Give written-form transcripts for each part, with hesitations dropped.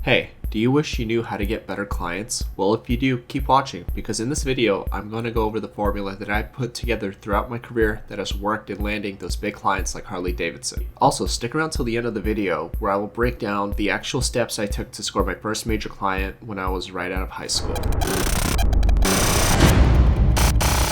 Hey, do you wish you knew how to get better clients? Well, if you do, keep watching, because in this video, I'm going to go over the formula that I put together throughout my career that has worked in landing those big clients like Harley Davidson. Also, stick around till the end of the video where I will break down the actual steps I took to score my first major client when I was right out of high school.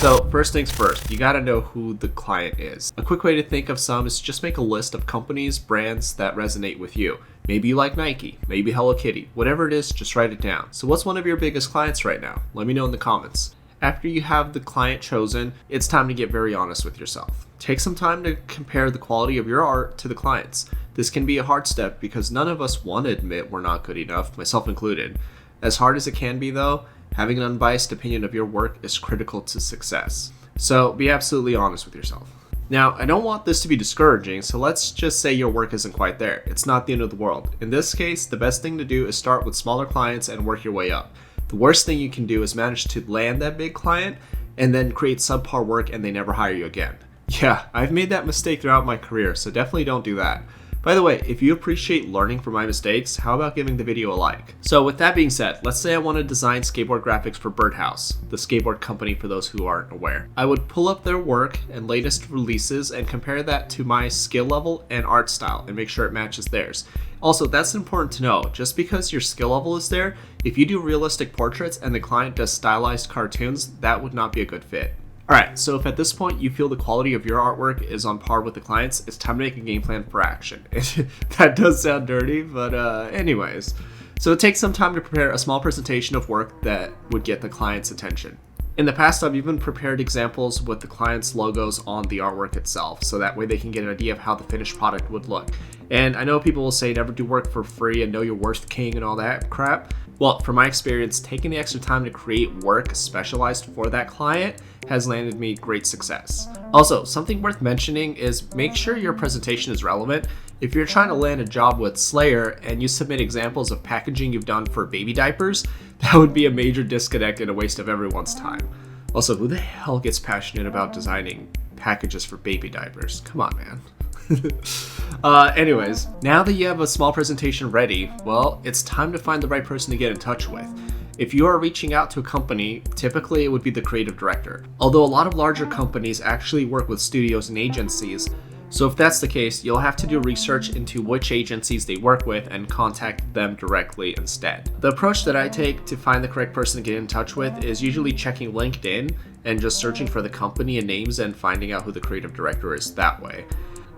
So first things first, you gotta know who the client is. A quick way to think of some is just make a list of companies, brands that resonate with you. Maybe you like Nike, maybe Hello Kitty, whatever it is, just write it down. So what's one of your biggest clients right now? Let me know in the comments. After you have the client chosen, it's time to get very honest with yourself. Take some time to compare the quality of your art to the client's. This can be a hard step because none of us want to admit we're not good enough, myself included. As hard as it can be though, having an unbiased opinion of your work is critical to success. So be absolutely honest with yourself. Now, I don't want this to be discouraging, so let's just say your work isn't quite there. It's not the end of the world. In this case, the best thing to do is start with smaller clients and work your way up. The worst thing you can do is manage to land that big client and then create subpar work and they never hire you again. Yeah, I've made that mistake throughout my career, so definitely don't do that. By the way, if you appreciate learning from my mistakes, how about giving the video a like? So with that being said, let's say I want to design skateboard graphics for Birdhouse, the skateboard company for those who aren't aware. I would pull up their work and latest releases and compare that to my skill level and art style and make sure it matches theirs. Also, that's important to know. Just because your skill level is there, if you do realistic portraits and the client does stylized cartoons, that would not be a good fit. Alright, so if at this point you feel the quality of your artwork is on par with the client's, it's time to make a game plan for action. That does sound dirty, but anyways. So it takes some time to prepare a small presentation of work that would get the client's attention. In the past, I've even prepared examples with the client's logos on the artwork itself, so that way they can get an idea of how the finished product would look. And I know people will say never do work for free and know your worth king and all that crap. Well, from my experience, taking the extra time to create work specialized for that client has landed me great success. Also, something worth mentioning is make sure your presentation is relevant. If you're trying to land a job with Slayer and you submit examples of packaging you've done for baby diapers, that would be a major disconnect and a waste of everyone's time. Also, who the hell gets passionate about designing packages for baby diapers? Come on, man. Anyways, now that you have a small presentation ready, well, it's time to find the right person to get in touch with. If you are reaching out to a company, typically it would be the creative director. Although a lot of larger companies actually work with studios and agencies, so if that's the case, you'll have to do research into which agencies they work with and contact them directly instead. The approach that I take to find the correct person to get in touch with is usually checking LinkedIn and just searching for the company and names and finding out who the creative director is that way.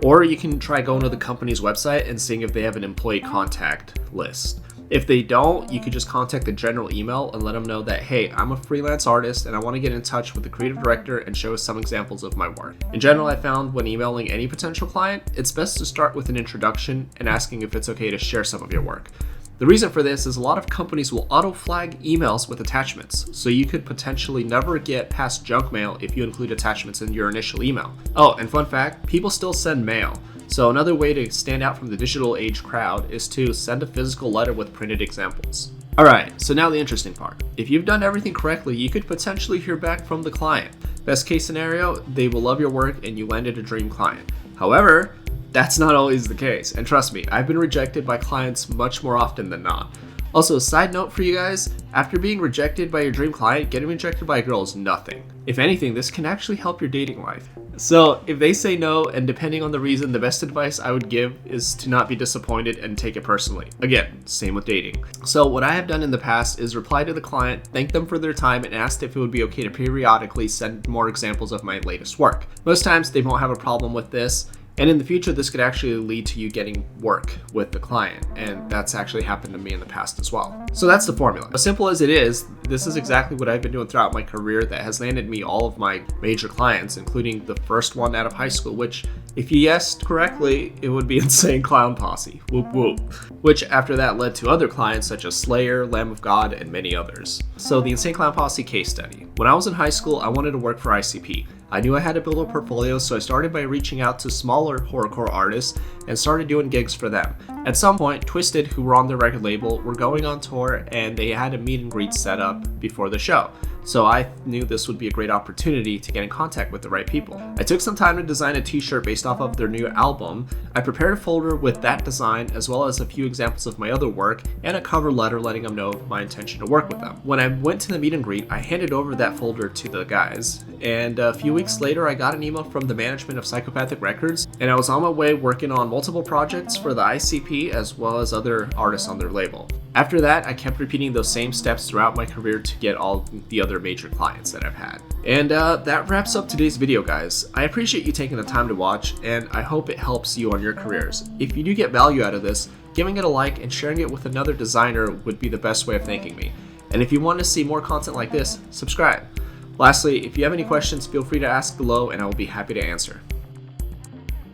Or you can try going to the company's website and seeing if they have an employee contact list. If they don't, you could just contact the general email and let them know that, hey, I'm a freelance artist and I want to get in touch with the creative director and show some examples of my work. In general, I found when emailing any potential client, it's best to start with an introduction and asking if it's okay to share some of your work. The reason for this is a lot of companies will auto-flag emails with attachments, so you could potentially never get past junk mail if you include attachments in your initial email. Oh, and fun fact, people still send mail. So another way to stand out from the digital age crowd is to send a physical letter with printed examples. Alright, so now the interesting part. If you've done everything correctly, you could potentially hear back from the client. Best case scenario, they will love your work and you landed a dream client. However, that's not always the case, and trust me, I've been rejected by clients much more often than not. Also, side note for you guys, after being rejected by your dream client, getting rejected by a girl is nothing. If anything, this can actually help your dating life. So if they say no, and depending on the reason, the best advice I would give is to not be disappointed and take it personally. Again, same with dating. So what I have done in the past is reply to the client, thank them for their time, and asked if it would be okay to periodically send more examples of my latest work. Most times they won't have a problem with this. And in the future, this could actually lead to you getting work with the client, and that's actually happened to me in the past as well. So that's the formula. As simple as it is, this is exactly what I've been doing throughout my career that has landed me all of my major clients, including the first one out of high school, which, if you guessed correctly, it would be Insane Clown Posse. Whoop whoop. Which after that led to other clients such as Slayer, Lamb of God, and many others. So the Insane Clown Posse case study. When I was in high school, I wanted to work for ICP. I knew I had to build a portfolio, so I started by reaching out to smaller horrorcore artists and started doing gigs for them. At some point, Twisted, who were on their record label, were going on tour and they had a meet and greet set up before the show. So I knew this would be a great opportunity to get in contact with the right people. I took some time to design a t-shirt based off of their new album. I prepared a folder with that design as well as a few examples of my other work and a cover letter letting them know my intention to work with them. When I went to the meet and greet, I handed over that folder to the guys, and a few weeks later I got an email from the management of Psychopathic Records, and I was on my way working on multiple projects for the ICP as well as other artists on their label. After that, I kept repeating those same steps throughout my career to get all the other major clients that I've had. And that wraps up today's video, guys. I appreciate you taking the time to watch, and I hope it helps you on your careers. If you do get value out of this, giving it a like and sharing it with another designer would be the best way of thanking me. And if you want to see more content like this, subscribe. Lastly, if you have any questions, feel free to ask below and I will be happy to answer.